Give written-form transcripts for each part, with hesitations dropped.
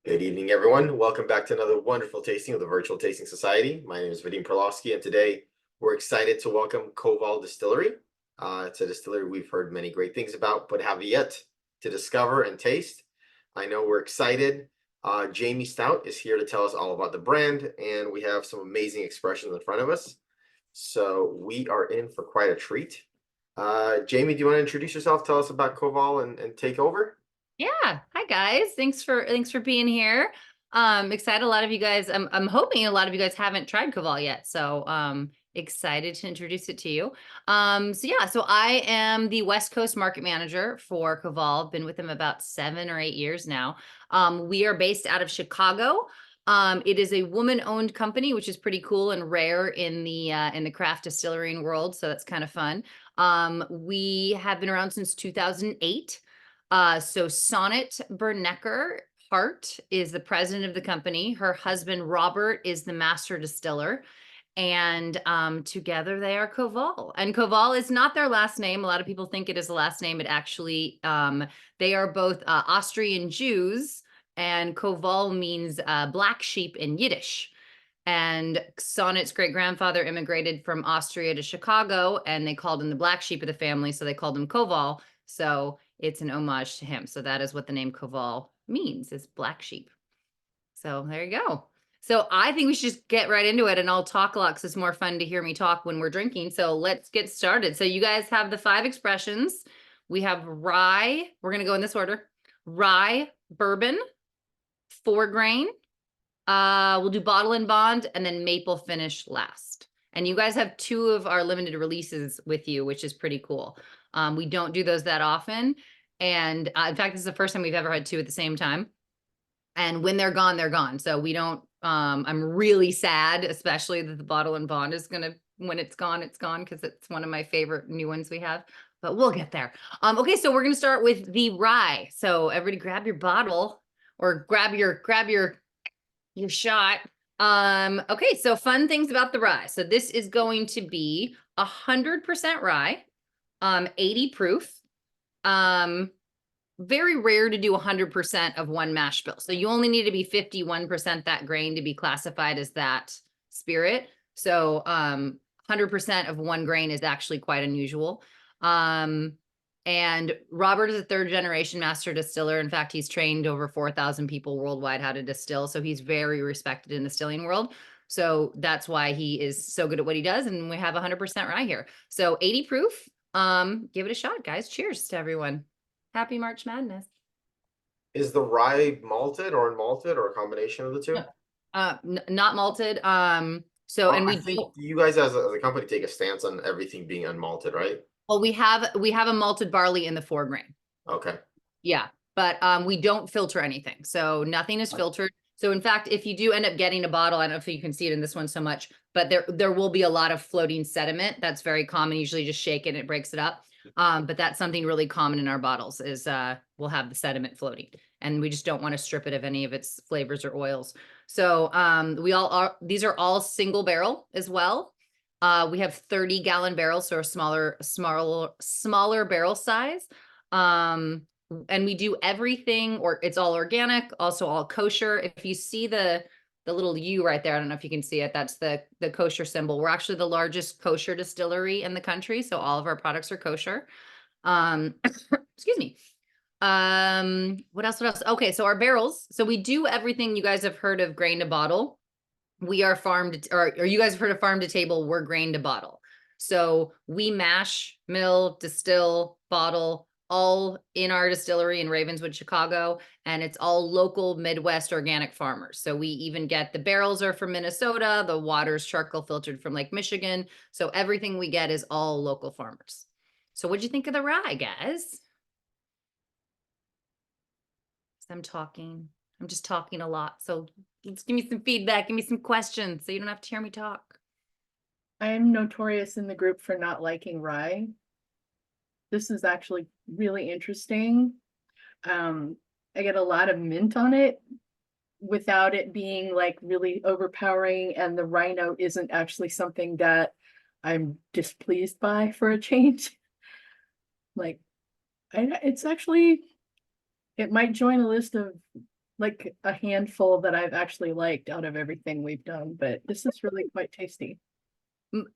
Good evening, everyone. Welcome back to another wonderful tasting of the Virtual Tasting Society. My name is Vadim Perlovsky, and today we're excited to welcome Koval Distillery. It's a distillery we've heard many great things about, but have yet to discover and taste. I know we're excited. Jamie Stout is here to tell us all about the brand, and we have some amazing expressions in front of us. So we are in for quite a treat. Jamie, do you want to introduce yourself? Tell us about Koval and take over? Yeah. Hi guys. Thanks for being here. Excited a lot of you guys. I'm hoping a lot of you guys haven't tried Koval yet. So excited to introduce it to you. So I am the West Coast market manager for Koval. Been with them about 7 or 8 years now. We are based out of Chicago. It is a woman-owned company, which is pretty cool and rare in the craft distilling world. So that's kind of fun. We have been around since 2008. So Sonnet Bernecker Hart is the president of the company. Her husband, Robert, is the master distiller. And together they are Koval. And Koval is not their last name. A lot of people think it is the last name. It actually, they are both Austrian Jews, and Koval means black sheep in Yiddish. And Sonnet's great grandfather immigrated from Austria to Chicago, and they called him the black sheep of the family, so they called him Koval. So it's an homage to him. So that is what the name Koval means, is black sheep. So there you go. So I think we should just get right into it, and I'll talk a lot because it's more fun to hear me talk when we're drinking. So let's get started. So you guys have the 5 expressions. We have rye. We're going to go in this order. Rye, bourbon, 4-grain. We'll do bottle and bond, and then maple finish last. And you guys have 2 of our limited releases with you, which is pretty cool. We don't do those that often. And in fact, this is the first time we've ever had 2 at the same time. And when they're gone, they're gone. So we don't, I'm really sad, especially that the bottle and bond is going to, when it's gone, because it's one of my favorite new ones we have, but we'll get there. Okay, so we're going to start with the rye. So everybody grab your bottle or grab your shot. Okay, so fun things about the rye. So this is going to be 100% rye, 80 proof. Very rare to do 100% of one mash bill. So you only need to be 51% that grain to be classified as that spirit. So 100% of one grain is actually quite unusual. And Robert is a 3rd generation master distiller. In fact, he's trained over 4,000 people worldwide how to distill. So he's very respected in the distilling world. So that's why he is so good at what he does. And we have 100% rye here. So 80 proof. Give it a shot, guys. Cheers to everyone. Happy March Madness. Is the rye malted or unmalted or a combination of the two? Not malted. So and I we think don't, you guys as a company take a stance on everything being unmalted, right? well, we have a malted barley in the 4-grain. Okay. Yeah, but we don't filter anything. So nothing is filtered. So in fact, if you do end up getting a bottle, I don't know if you can see it in this one so much, but there will be a lot of floating sediment. That's very common. Usually just shake it and it breaks it up. But that's something really common in our bottles is we'll have the sediment floating, and we just don't want to strip it of any of its flavors or oils. So these are all single barrel as well. We have 30-gallon barrels, so a smaller barrel size. And we do everything, or it's all organic, also all kosher. If you see the little U right there, I don't know if you can see it, that's the kosher symbol. We're actually the largest kosher distillery in the country, so all of our products are kosher. Excuse me. What else? Okay, so our barrels. So we do everything you guys have heard of grain to bottle. We are farmed, or you guys have heard of farm to table, we're grain to bottle. So we mash, mill, distill, bottle, all in our distillery in Ravenswood, Chicago, and it's all local Midwest organic farmers. So we even get the barrels are from Minnesota, the water's charcoal filtered from Lake Michigan. So everything we get is all local farmers. So what'd you think of the rye, guys? I'm just talking a lot. So let's give me some feedback, give me some questions so you don't have to hear me talk. I am notorious in the group for not liking rye. This is actually really interesting. I get a lot of mint on it without it being like really overpowering, and the rye note isn't actually something that I'm displeased by for a change. Like, it's actually, it might join a list of like a handful that I've actually liked out of everything we've done, but this is really quite tasty.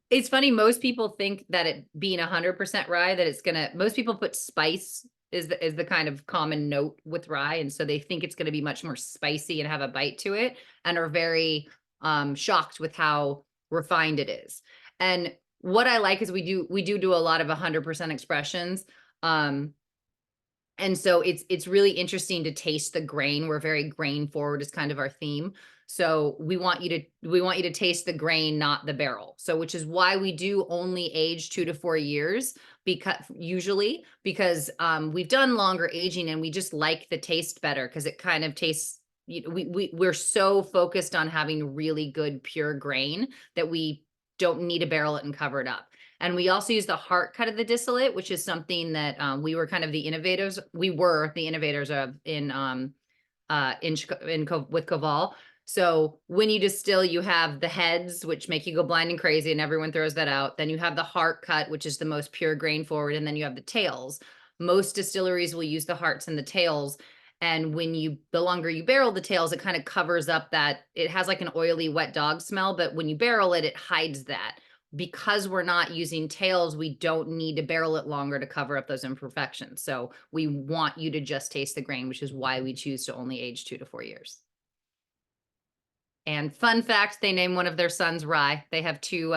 It's funny, most people think that it being 100% rye, that it's gonna, most people put spice is the kind of common note with rye. And so they think it's gonna be much more spicy and have a bite to it, and are very shocked with how refined it is. And what I like is we do a lot of 100% expressions. And so it's really interesting to taste the grain. We're very grain forward is kind of our theme. So we want you to taste the grain, not the barrel. So which is why we do only age 2 to 4 years, because we've done longer aging and we just like the taste better because it kind of tastes, we're so focused on having really good pure grain that we don't need to barrel it and cover it up. And we also use the heart cut of the distillate, which is something that we were kind of the innovators. We were the innovators of with Koval. So when you distill, you have the heads, which make you go blind and crazy, and everyone throws that out. Then you have the heart cut, which is the most pure grain forward, and then you have the tails. Most distilleries will use the hearts and the tails. And the longer you barrel the tails, it kind of covers up that, it has like an oily wet dog smell, but when you barrel it, it hides that. Because we're not using tails, we don't need to barrel it longer to cover up those imperfections. So we want you to just taste the grain, which is why we choose to only age 2 to 4 years. And fun fact, they named one of their sons Rye. They have two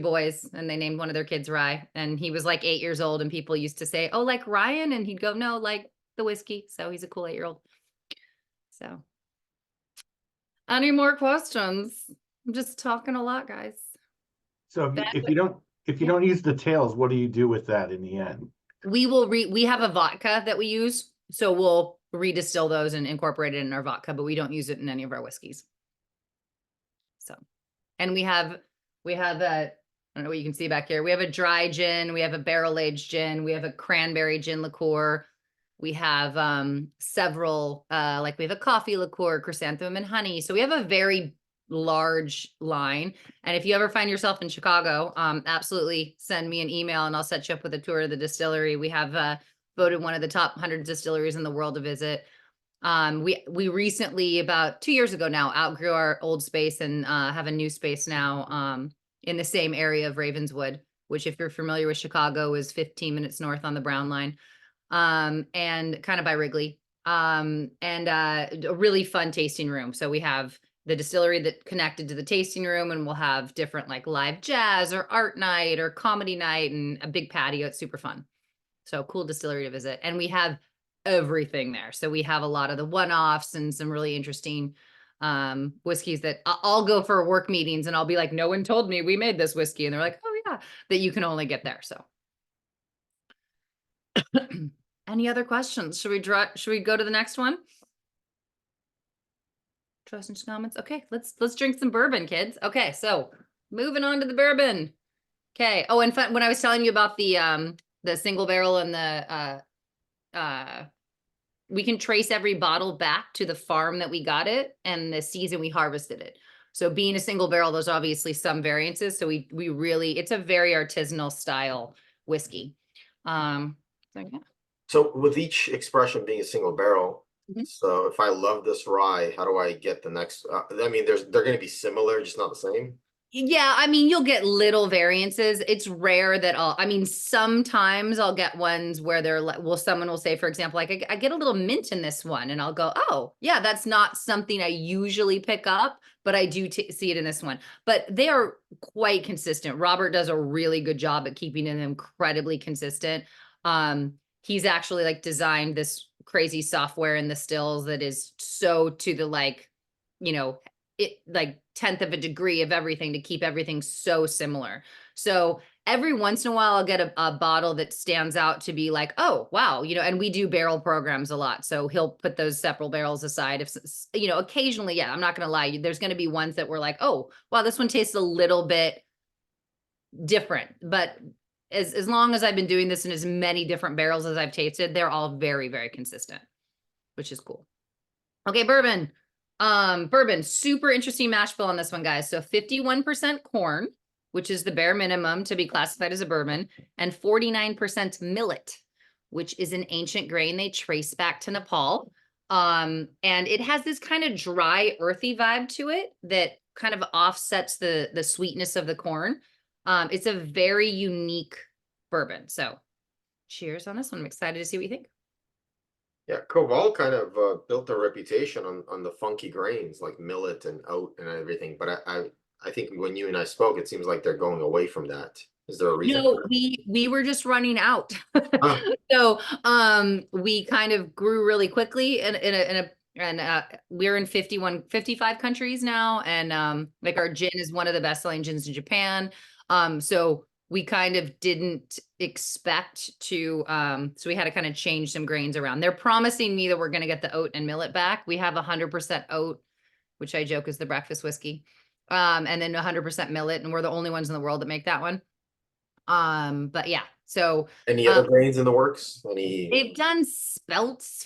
boys, and they named one of their kids Rye. And he was like 8 years old, and people used to say, "Oh, like Ryan?" And he'd go, "No, like the whiskey." So he's a cool 8-year-old. So any more questions? I'm just talking a lot, guys. So if you don't use the tails, what do you do with that in the end? We have a vodka that we use, so we'll redistill those and incorporate it in our vodka, but we don't use it in any of our whiskeys. So, and we have I don't know what you can see back here. We have a dry gin, we have a barrel aged gin, we have a cranberry gin liqueur. We have several, like we have a coffee liqueur, chrysanthemum and honey. So we have a very large line. And if you ever find yourself in Chicago, absolutely send me an email and I'll set you up with a tour of the distillery. We have voted one of the top 100 distilleries in the world to visit. We recently, about 2 years ago now, outgrew our old space and have a new space now in the same area of Ravenswood, which, if you're familiar with Chicago, is 15 minutes north on the Brown Line, and kind of by Wrigley, and a really fun tasting room. So we have the distillery that connected to the tasting room, and we'll have different like live jazz or art night or comedy night and a big patio. It's super fun. So cool distillery to visit. And we have everything there. So we have a lot of the one-offs and some really interesting whiskeys that I'll go for work meetings and I'll be like, "No one told me we made this whiskey." And they're like, "Oh yeah," that you can only get there. So any other questions? Should we go to the next one? Questions, comments? Okay, let's drink some bourbon, kids. Okay, so moving on to the bourbon. Okay. Oh, and when I was telling you about the single barrel and the we can trace every bottle back to the farm that we got it and the season we harvested it. So being a single barrel, there's obviously some variances. So we really, it's a very artisanal style whiskey. So yeah. So with each expression being a single barrel, so if I love this rye, how do I get the next? I mean, they're going to be similar, just not the same. Yeah, I mean, you'll get little variances. It's rare that sometimes I'll get ones where they're like, well, someone will say, for example, like I get a little mint in this one, and I'll go, "Oh, yeah, that's not something I usually pick up, but I do see it in this one." But they are quite consistent. Robert does a really good job at keeping it incredibly consistent. He's actually like designed this crazy software in the stills that is so to the like, it like 10th of a degree of everything to keep everything so similar. So every once in a while I'll get a bottle that stands out to be like, "Oh, wow," and we do barrel programs a lot. So he'll put those separate barrels aside. If, occasionally, yeah, I'm not going to lie, there's going to be ones that we're like, "Oh, wow, this one tastes a little bit different." But as long as I've been doing this in as many different barrels as I've tasted, they're all very, very consistent, which is cool. Okay, bourbon. Bourbon, super interesting mash bill on this one, guys. So 51% corn, which is the bare minimum to be classified as a bourbon, and 49% millet, which is an ancient grain they trace back to Nepal. And it has this kind of dry, earthy vibe to it that kind of offsets the sweetness of the corn. It's a very unique bourbon. So cheers on this one. I'm excited to see what you think. Yeah, Koval kind of built a reputation on the funky grains like millet and oat and everything. But I think when you and I spoke, it seems like they're going away from that. Is there a reason No, for that? we were just running out. Ah. So we kind of grew really quickly and we're in 55 countries now. And like our gin is one of the best selling gins in Japan. So we kind of didn't expect to so we had to kind of change some grains around. They're promising me that we're going to get the oat and millet back. We have 100% oat, which I joke is the breakfast whiskey. And then 100% millet, and we're the only ones in the world that make that one. But yeah, so Any other grains in the works? Any? they've done spelts.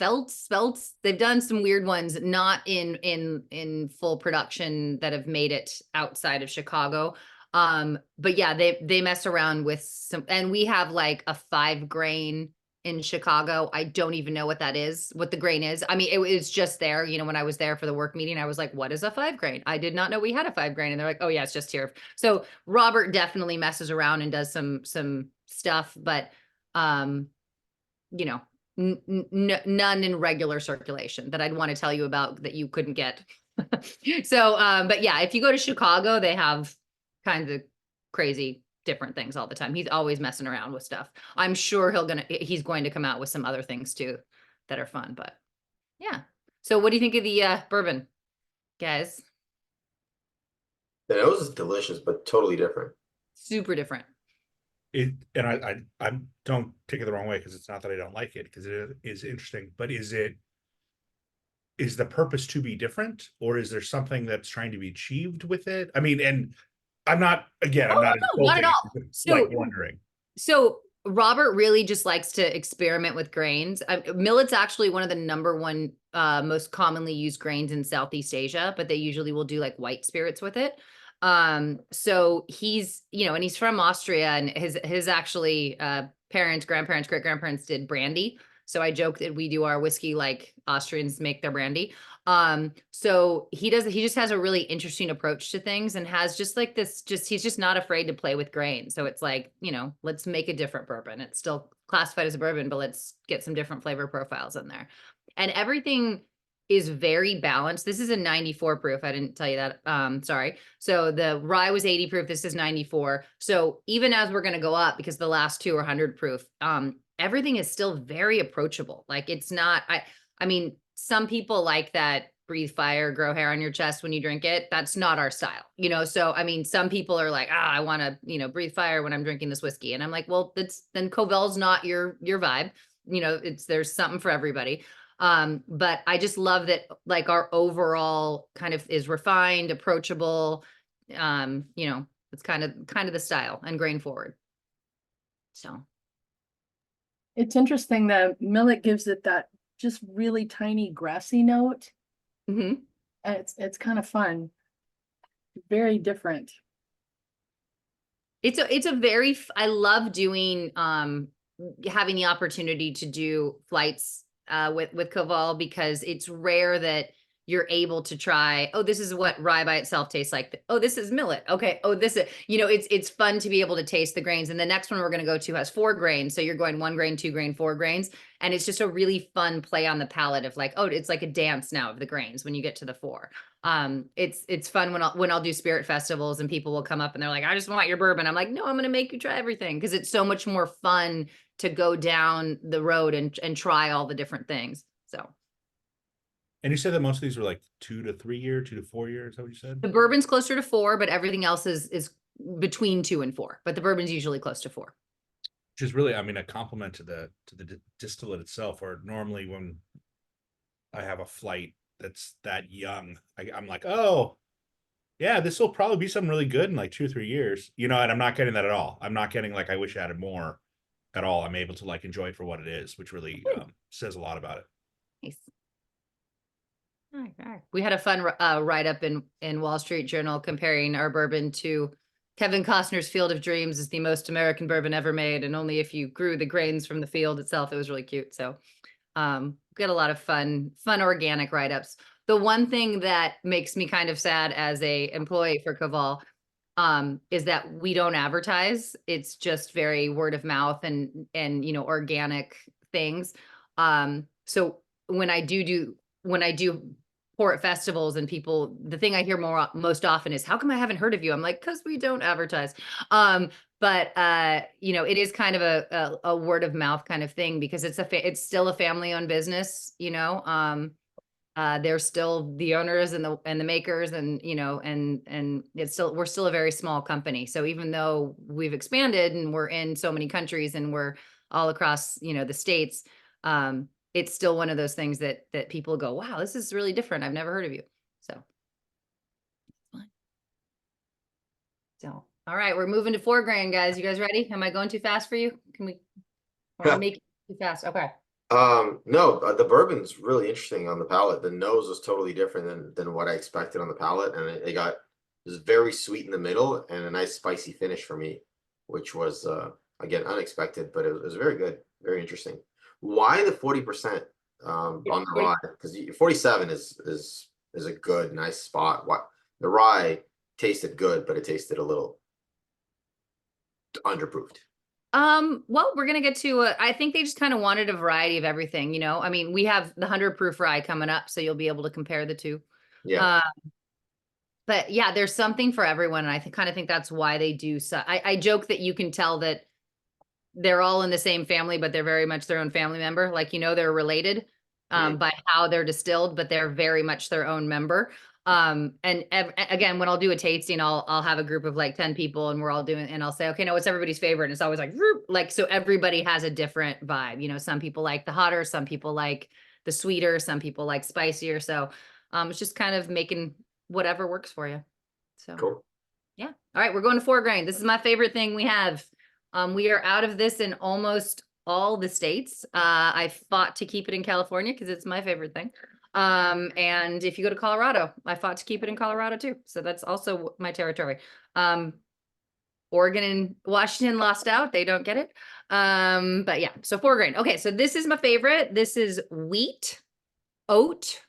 They've done some weird ones, not in full production that have made it outside of Chicago. But yeah, they mess around with some, and we have like a 5 grain in Chicago. I don't even know what that is, what the grain is. I mean, it was just there, you know, when I was there for the work meeting, I was like, what is a 5 grain? I did not know we had a 5 grain. And they're like, oh yeah, it's just here. So Robert definitely messes around and does some stuff, but you know, none in regular circulation that I'd want to tell you about that you couldn't get. So, but yeah, if you go to Chicago, they have kinds of crazy different things all the time. He's always messing around with stuff. I'm sure he's going to come out with some other things too that are fun, but yeah. So what do you think of the bourbon, guys? The nose is delicious, but totally different. Super different. And I don't take it the wrong way, because it's not that I don't like it, because it is interesting, but is the purpose to be different, or is there something that's trying to be achieved with it? I mean, and I'm not, again, I'm Oh, not no, not at all. It's like wondering. So Robert really just likes to experiment with grains. Millet's actually one of the #1 most commonly used grains in Southeast Asia, but they usually will do like white spirits with it. So he's, you know, and he's from Austria, and his actually parents, grandparents, great grandparents did brandy. So I joke that we do our whiskey like Austrians make their brandy. So he just has a really interesting approach to things, and has just like this, he's just not afraid to play with grain. So it's like, you know, let's make a different bourbon. It's still classified as a bourbon, but let's get some different flavor profiles in there. And everything is very balanced. This is a 94 proof. I didn't tell you that. Sorry. So the rye was 80 proof. This is 94. So even as we're going to go up, because the last 2 are 100 proof, everything is still very approachable. Like it's not, I mean, some people like that breathe fire, grow hair on your chest when you drink it. That's not our style, you know? So, I mean, some people are like, I want to, you know, breathe fire when I'm drinking this whiskey. And I'm like, well, then Koval's not your vibe. You know, there's something for everybody. But I just love that, like, our overall kind of is refined, approachable. You know, it's kind of the style, and grain forward. So It's interesting that millet gives it that just really tiny grassy note. mhm. And it's kind of fun. Very different. It's a very, I love doing, having the opportunity to do flights with Koval, because it's rare that you're able to try, oh, this is what rye by itself tastes like. Oh, this is millet. Okay. Oh, this is, you know, it's fun to be able to taste the grains. And the next one we're going to go to has 4 grains. So you're going 1 grain, 2 grain, 4 grains. And it's just a really fun play on the palate of like, oh, it's like a dance now of the grains when you get to the 4. It's fun when I'll do spirit festivals and people will come up and they're like, I just want your bourbon. I'm like, no, I'm going to make you try everything, because it's so much more fun to go down the road and try all the different things. So. And you said that most of these were like 2 to 3 year, 2 to 4 years. Is that what you said? The bourbon's closer to 4, but everything else is between 2 and 4. But the bourbon's usually close to 4. Which is really, I mean, a compliment to the distillate itself. Or normally when I have a flight that's that young, I'm like, oh, yeah, this will probably be something really good in like 2 or 3 years, you know. And I'm not getting that at all. I'm not getting like, I wish I had more at all. I'm able to like enjoy it for what it is, which really says a lot about it. Nice. All right. We had a fun write-up in Wall Street Journal comparing our bourbon to Kevin Costner's Field of Dreams is the most American bourbon ever made, and only if you grew the grains from the field itself. It was really cute. So get a lot of fun organic write-ups. The one thing that makes me kind of sad as a employee for Koval is that we don't advertise. It's just very word of mouth and organic things. So when I do pour at festivals and people, the thing I hear most often is, how come I haven't heard of you? I'm like, because we don't advertise. But it is kind of a word of mouth kind of thing, because it's still a family owned business, they're still the owners and the makers, and we're still a very small company. So even though we've expanded and we're in so many countries and we're all across, the States, it's still one of those things that people go, wow, this is really different. I've never heard of you. So, all right, we're moving to 4 grain, guys. You guys ready? Am I going too fast for you? Or make it too fast? Okay. No, the bourbon's really interesting on the palate. The nose was totally different than what I expected on the palate, and it was very sweet in the middle and a nice spicy finish for me, which was again unexpected, but it was very good, very interesting. Why the 40% on the rye? Because 47 is a good, nice spot. What the rye tasted good, but it tasted a little underproofed. Well, we're gonna get to I think they just kind of wanted a variety of everything, I mean, we have the 100 proof rye coming up, so you'll be able to compare the two. Yeah. But yeah, there's something for everyone, and I kind of think that's why they do. So I joke that you can tell that they're all in the same family, but they're very much their own family member. Like, they're related by how they're distilled, but they're very much their own member. And again, when I'll do a tasting, I'll have a group of like 10 people, and we're all doing, and I'll say, okay, no, what's everybody's favorite? And it's always like, so everybody has a different vibe. Some people like the hotter, some people like the sweeter, some people like spicier. So it's just kind of making whatever works for you. So Cool. Yeah. All right, we're going to 4 grain. This is my favorite thing we have. We are out of this in almost all the states. I fought to keep it in California because it's my favorite thing. And if you go to Colorado, I fought to keep it in Colorado too. So that's also my territory. Oregon and Washington lost out. They don't get it. But yeah, so 4 grain. Okay, so this is my favorite. This is wheat, oat,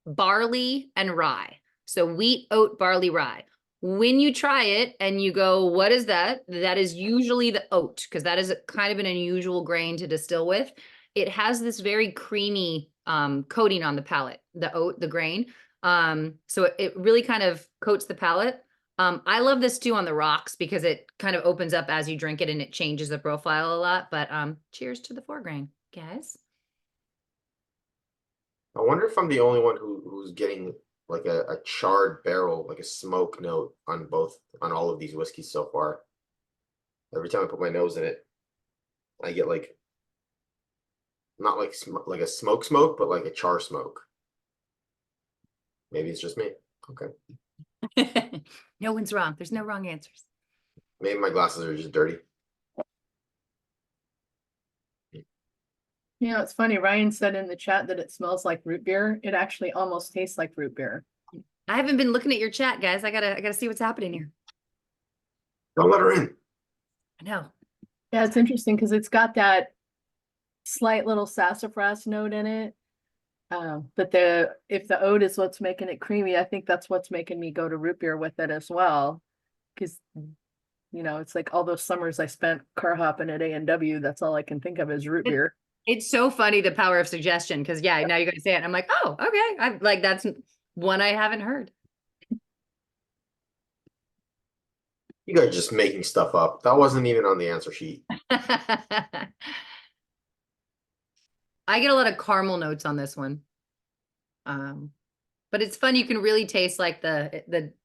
barley, and rye. So wheat, oat, barley, rye. When you try it and you go, what is that? That is usually the oat, because that is kind of an unusual grain to distill with. It has this very creamy coating on the palate, the oat, the grain. So it really kind of coats the palate. I love this too on the rocks because it kind of opens up as you drink it and it changes the profile a lot. But cheers to the 4 grain, guys. I wonder if I'm the only one who's getting like a charred barrel, like a smoke note on all of these whiskeys so far. Every time I put my nose in it, I get like not like like a smoke, but like a char smoke. Maybe it's just me. Okay. No one's wrong. There's no wrong answers. Maybe my glasses are just dirty. It's funny. Ryan said in the chat that it smells like root beer. It actually almost tastes like root beer. I haven't been looking at your chat, guys. I gotta see what's happening here. Don't let her in. I know. Yeah, it's interesting because it's got that slight little sassafras note in it. But if the oat is what's making it creamy, I think that's what's making me go to root beer with it as well. Because it's like all those summers I spent car hopping at A&W, that's all I can think of is root beer. It's so funny, the power of suggestion, because now you're gonna say it and I'm like, oh, okay. I'm like, that's one I haven't heard. You guys are just making stuff up. That wasn't even on the answer sheet. I get a lot of caramel notes on this one. But it's fun. You can really taste like the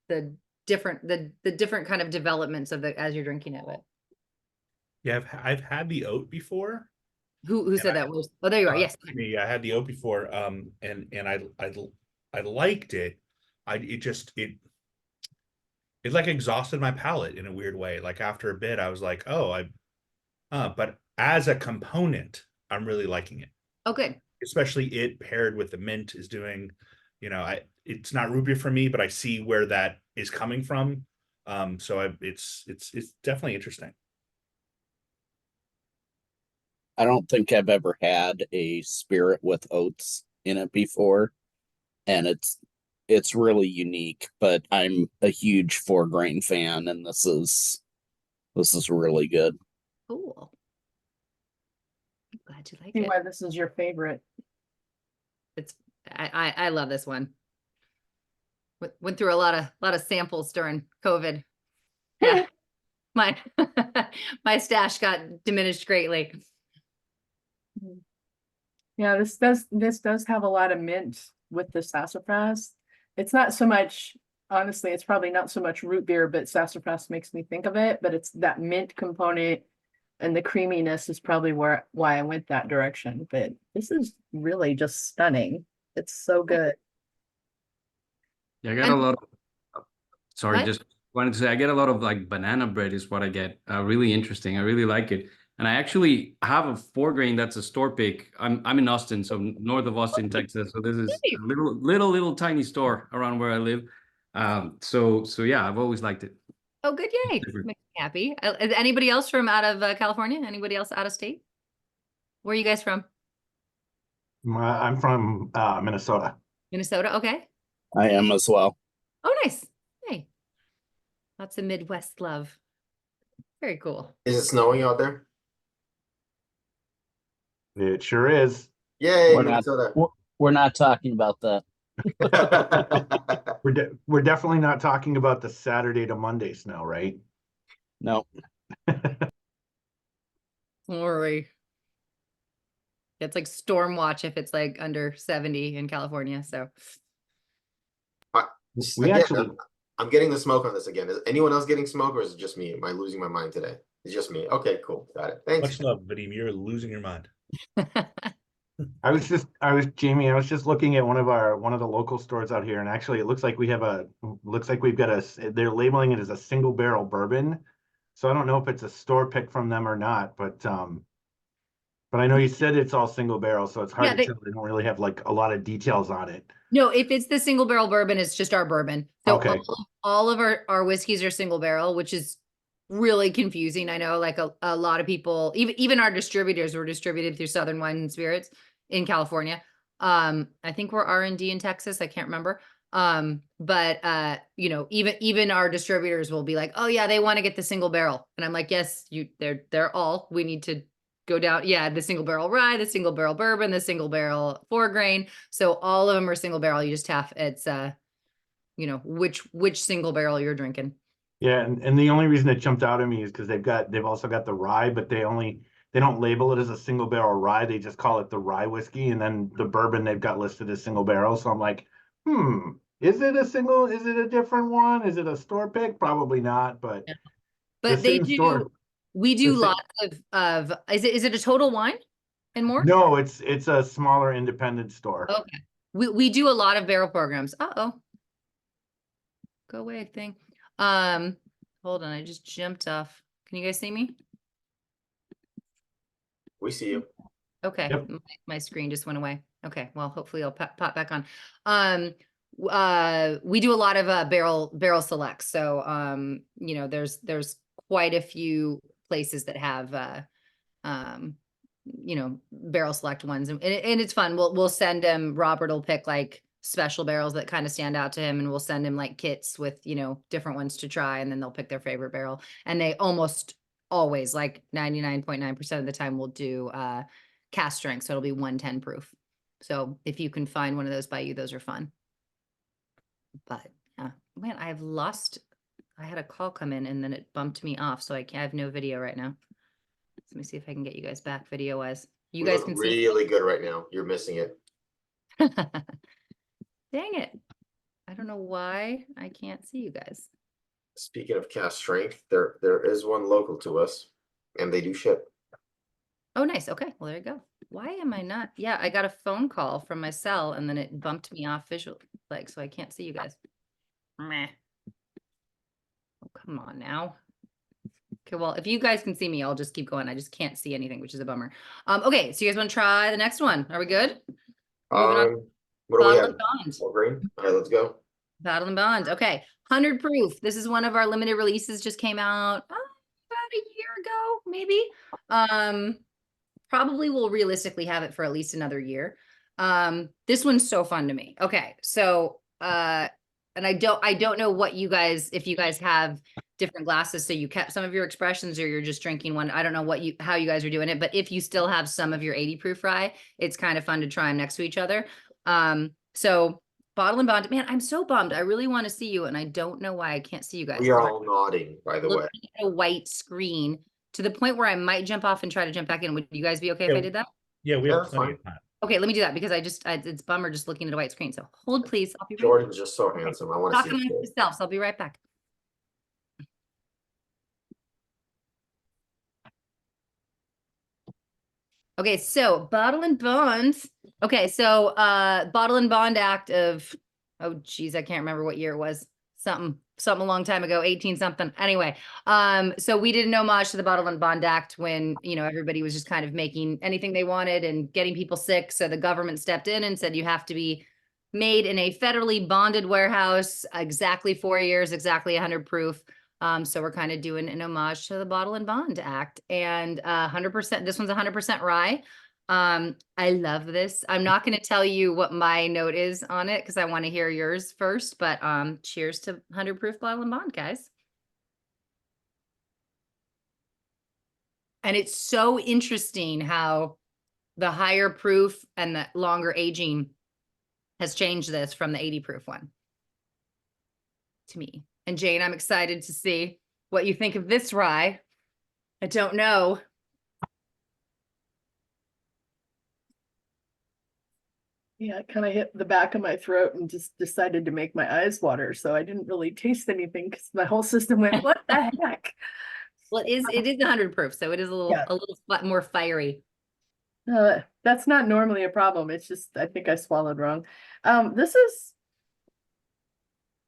different kind of developments of as you're drinking it. Yeah, I've had the oat before. Who said that? Oh, there you are. Yes. Me, I had the oat before. And I liked it. It like exhausted my palate in a weird way. Like after a bit, I was like, oh, but as a component, I'm really liking it. Oh, good. Especially it paired with the mint is doing, it's not root beer for me, but I see where that is coming from. So it's definitely interesting. I don't think I've ever had a spirit with oats in it before, and it's really unique. But I'm a huge 4-grain fan, and this is really good. Cool. I'm glad you like See it. why this is your favorite. It's I love this one. Went through a lot of samples during COVID. Yeah. My my stash got diminished greatly. Yeah, this does have a lot of mint with the sassafras. It's not so much, honestly, it's probably not so much root beer, but sassafras makes me think of it, but it's that mint component and the creaminess is probably why I went that direction. But this is really just stunning. It's so good. Yeah, I get a And- lot of, sorry, What? just wanted to say I get a lot of like banana bread is what I get. Really interesting. I really like it. And I actually have a 4-grain that's a store pick. I'm in Austin, so north of Austin, Texas. So this is Hey. a little tiny store around where I live. So yeah, I've always liked it. Oh, good, yay. Different. Makes me happy. Is anybody else from out of California? Anybody else out of state? Where are you guys from? I'm from Minnesota. Minnesota? Okay. I am as well. Oh, nice. Hey. Lots of Midwest love. Very cool. Is it snowing out there? It sure is. Yay, We're not, Minnesota. we're not talking about that. We're definitely not talking about the Saturday to Monday snow, right? No. Sorry. It's like storm watch if it's like under 70 in California. So We Again, actually, I'm getting the smoke on this again. Is anyone else getting smoke, or is it just me? Am I losing my mind today? It's just me. Okay, cool. Got it. Thanks. Much love, Vadim. You're losing your mind. Jamie, I was just looking at one of the local stores out here, and actually it looks like we've got they're labeling it as a single barrel bourbon. So I don't know if it's a store pick from them or not, but I know you said it's all single barrel, so it's hard Yeah, to tell. They don't really have like a lot of details on it. no, if it's the single barrel bourbon, it's just our bourbon. So Okay. all of our whiskeys are single barrel, which is really confusing. I know like a lot of people, even our distributors were distributed through Southern Wine and Spirits in California. I think we're R&D in Texas. I can't remember. But you know, even our distributors will be like, oh yeah, they want to get the single barrel. And I'm like, yes, they're all, we need to go down. Yeah. The single barrel rye, the single barrel bourbon, the single barrel 4-grain. So all of them are single barrel. You just have, it's you know, which single barrel you're drinking. Yeah, and the only reason it jumped out at me is because they've also got the rye, but they don't label it as a single barrel rye. They just call it the rye whiskey, and then the bourbon they've got listed as single barrel. So I'm like, is it a different one? Is it a store pick? Probably not, but But they same do, store. we do the same- lots of, is it a Total Wine and more? No, it's a smaller independent store. Okay. We do a lot of barrel programs. Uh-oh. Go away thing. Hold on, I just jumped off. Can you guys see me? We see you. Okay, Yep. my screen just went away. Okay, well, hopefully I'll pop back on. We do a lot of barrel selects. So you know, there's quite a few places that have you know, barrel select ones, and it's fun. We'll send him, Robert will pick like special barrels that kind of stand out to him, and we'll send him like kits with, you know, different ones to try, and then they'll pick their favorite barrel. And they almost always, like 99.9% of the time, will do cast strength, so it'll be 110 proof. So if you can find one of those by you, those are fun. But yeah, man, I had a call come in and then it bumped me off, so I have no video right now. Let me see if I can get you guys back video wise. You We guys look can see. really good right now. You're missing it. Dang it. I don't know why I can't see you guys. Speaking of cast strength, there is one local to us, and they do ship. Oh, nice. Okay. Well, there you go. Why am I not? Yeah, I got a phone call from my cell and then it bumped me off visual, like, so I can't see you guys. Meh. Oh, come on now. Okay, well, if you guys can see me, I'll just keep going. I just can't see anything, which is a bummer. Okay, so you guys want to try the next one? Are we good? Moving on. What do we Bottle have? and Bond. All green. All right, let's go. Battle and Bond. Okay. 100 proof. This is one of our limited releases, just came out about a year ago, maybe. probably will realistically have it for at least another year. This one's so fun to me. Okay, so and I don't know what you guys, if you guys have different glasses, so you kept some of your expressions or you're just drinking one. I don't know how you guys are doing it, but if you still have some of your 80 proof rye, it's kind of fun to try them next to each other. So Bottle and Bond, man, I'm so bummed. I really want to see you, and I don't know why I can't see you guys. We are all nodding, by the way. Looking at a white screen to the point where I might jump off and try to jump back in. Would you guys be okay if I Yeah. did that? Yeah, we Yeah, have that's plenty fine. of time. Okay, let me do that because it's bummer just looking at a white screen. So hold please. I'll be right back. Jordan's just so handsome. I want to Talk see amongst him. yourselves. I'll be right back. Okay, so Bottle and Bond. Okay, so Bottle and Bond Act of, oh geez, I can't remember what year it was. Something a long time ago, 18 something. Anyway, so we did an homage to the Bottle and Bond Act when, you know, everybody was just kind of making anything they wanted and getting people sick. So the government stepped in and said you have to be made in a federally bonded warehouse, exactly 4 years, exactly 100 proof. So we're kind of doing an homage to the Bottle and Bond Act, and 100%, this one's 100% rye. I love this. I'm not going to tell you what my note is on it because I want to hear yours first, but cheers to 100 proof Bottle and Bond, guys. And it's so interesting how the higher proof and the longer aging has changed this from the 80 proof one to me. And Jane, I'm excited to see what you think of this rye. I don't know. Yeah, it kind of hit the back of my throat and just decided to make my eyes water. So I didn't really taste anything because my whole system went, what the heck? Well, it is 100 proof, so it is a little more fiery. That's not normally a problem. It's just, I think I swallowed wrong.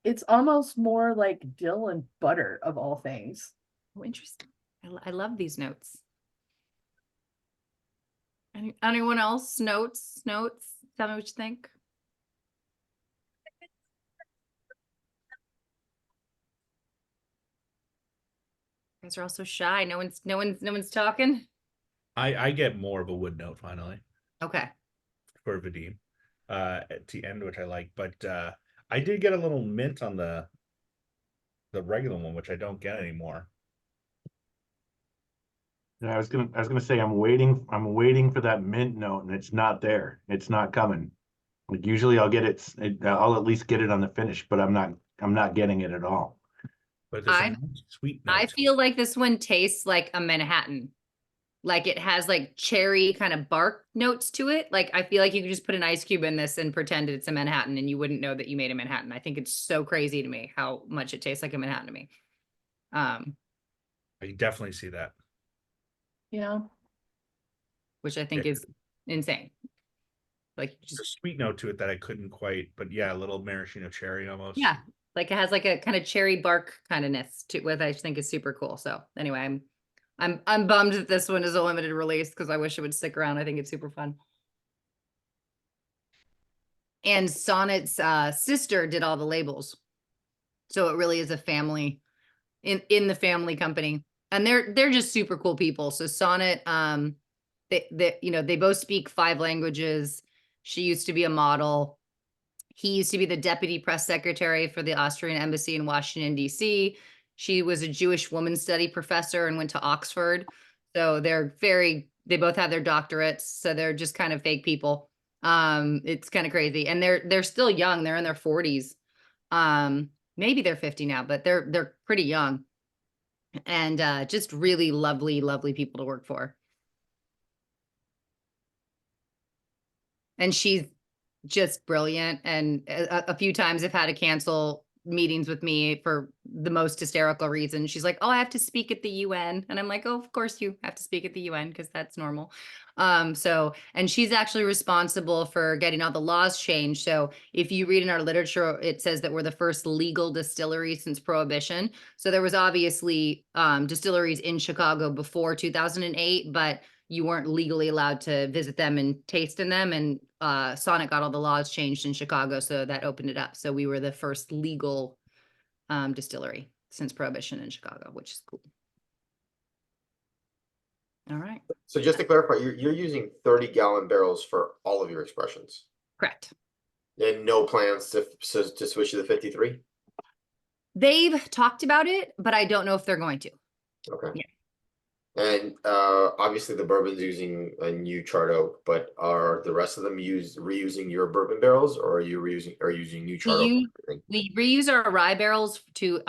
It's almost more like dill and butter of all things. Oh, interesting. I love these notes. Anyone else? Notes? Tell me what you think. You guys are all so shy. No one's talking. I get more of a wood note finally Okay. for Vadim at the end, which I like, but I did get a little mint on the regular one, which I don't get anymore. Yeah, I was gonna say I'm waiting for that mint note, and it's not there. It's not coming. Like usually I'll get I'll at least get it on the finish, but I'm not getting it at all. But there's a nice sweet note. I feel like this one tastes like a Manhattan. Like it has like cherry kind of bark notes to it. Like I feel like you could just put an ice cube in this and pretend it's a Manhattan and you wouldn't know that you made a Manhattan. I think it's so crazy to me how much it tastes like a Manhattan to me. I definitely see that. Yeah. Which I think is insane. Like There's a sweet note to it that I couldn't quite, but yeah, a little maraschino cherry almost. yeah, like it has like a kind of cherry bark kind of ness to it, which I think is super cool. So anyway, I'm bummed that this one is a limited release because I wish it would stick around. I think it's super fun. And Sonnet's sister did all the labels, so it really is a family in the family company, and they're just super cool people. So Sonnet, they both speak 5 languages. She used to be a model. He used to be the deputy press secretary for the Austrian embassy in Washington, D.C. She was a Jewish woman study professor and went to Oxford. So they both have their doctorates. So they're just kind of fake people. It's kind of crazy. And they're still young. They're in their 40s. Maybe they're 50 now, but they're pretty young. And just really lovely, lovely people to work for. And she's just brilliant. And a few times I've had to cancel meetings with me for the most hysterical reason. She's like, oh, I have to speak at the UN. And I'm like, oh, of course you have to speak at the UN because that's normal. And she's actually responsible for getting all the laws changed. So if you read in our literature, it says that we're the first legal distillery since Prohibition. So there was obviously distilleries in Chicago before 2008, but you weren't legally allowed to visit them and taste in them. And Sonnet got all the laws changed in Chicago, so that opened it up. So we were the first legal distillery since Prohibition in Chicago, which is cool. All right. So just to clarify, you're using 30-gallon barrels for all of your expressions, Correct. and no plans to switch to the 53. They've talked about it, but I don't know if they're going to. Okay. Yeah. And obviously the bourbon's using a new chart oak, but are the rest of them reusing your bourbon barrels, or are you using new chart oak? We reuse our rye barrels to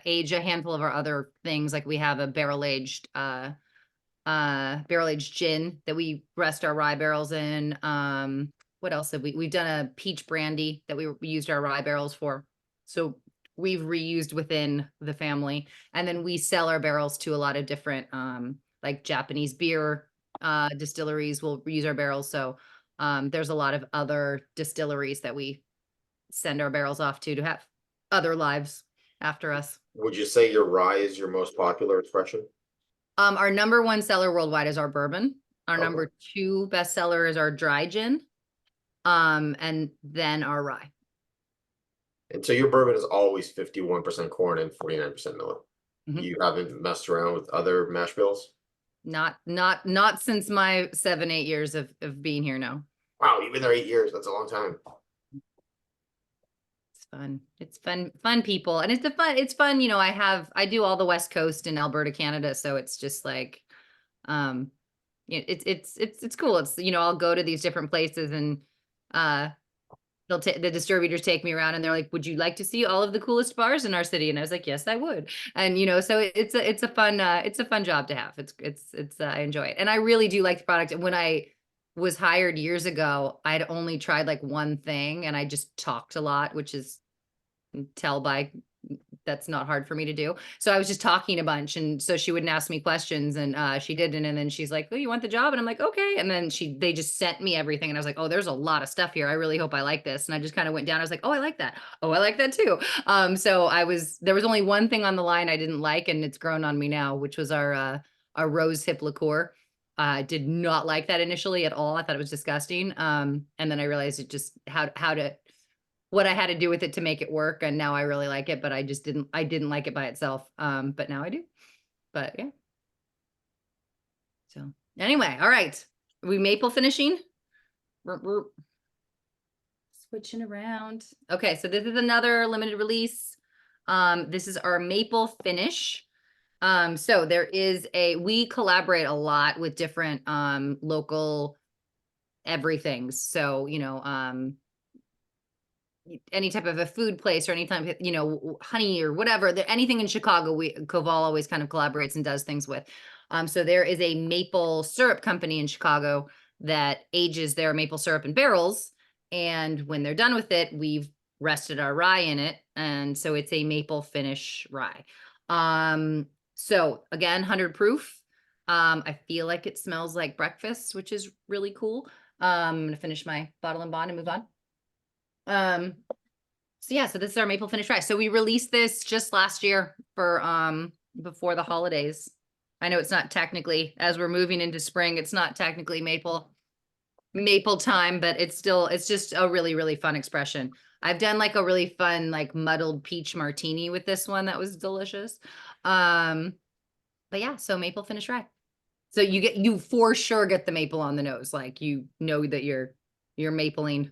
age a handful of our other things. Like we have a barrel aged gin that we rest our rye barrels in. What else have we've done a peach brandy that we used our rye barrels for. So we've reused within the family, and then we sell our barrels to a lot of different like Japanese beer distilleries will use our barrels. So there's a lot of other distilleries that we send our barrels off to have other lives after us. Would you say your rye is your most popular expression? Our number one seller worldwide is our bourbon. Our Okay. number two best seller is our dry gin. And then our rye. And so your bourbon is always 51% corn and 49% millet. Mhm. You haven't messed around with other mash bills? Not since my 7-8 years of being here. No. Wow, you've been there 8 years. That's a long time. It's fun. It's fun people. And it's fun. You know, I do all the West Coast in Alberta, Canada. So it's just like, it's cool. It's, you know, I'll go to these different places and, the distributors take me around and they're like, would you like to see all of the coolest bars in our city? And I was like, yes, I would. And, you know, so it's a fun job to have. I enjoy it. And I really do like the product. And when I was hired years ago, I'd only tried like one thing and I just talked a lot, which is that's not hard for me to do. So I was just talking a bunch. And so she wouldn't ask me questions and she didn't. And then she's like, oh, you want the job? And I'm like, okay. And then they just sent me everything. And I was like, oh, there's a lot of stuff here. I really hope I like this. And I just kind of went down. I was like, oh, I like that. Oh, I like that too. So there was only one thing on the line I didn't like, and it's grown on me now, which was our rose hip liqueur. I did not like that initially at all. I thought it was disgusting. And then I realized it just what I had to do with it to make it work. And now I really like it, but I didn't like it by itself. But now I do, but yeah. So anyway, all right. Are we maple finishing? We're switching around. Okay. So this is another limited release. This is our maple finish. So we collaborate a lot with different, local everythings. So, you know, any type of a food place or any type of, you know, honey or whatever, anything in Chicago, Koval always kind of collaborates and does things with. So there is a maple syrup company in Chicago that ages their maple syrup in barrels. And when they're done with it, we've rested our rye in it. And so it's a maple finish rye. So again, 100 proof. I feel like it smells like breakfast, which is really cool. I'm going to finish my bottle and bond and move on. So yeah, so this is our maple finish rye. So we released this just last year for before the holidays. I know it's not technically, as we're moving into spring, it's not technically maple time, but it's just a really, really fun expression. I've done like a really fun, like muddled peach martini with this one. That was delicious. But yeah, so maple finish rye. So you for sure get the maple on the nose. Like, you know that you're mapling.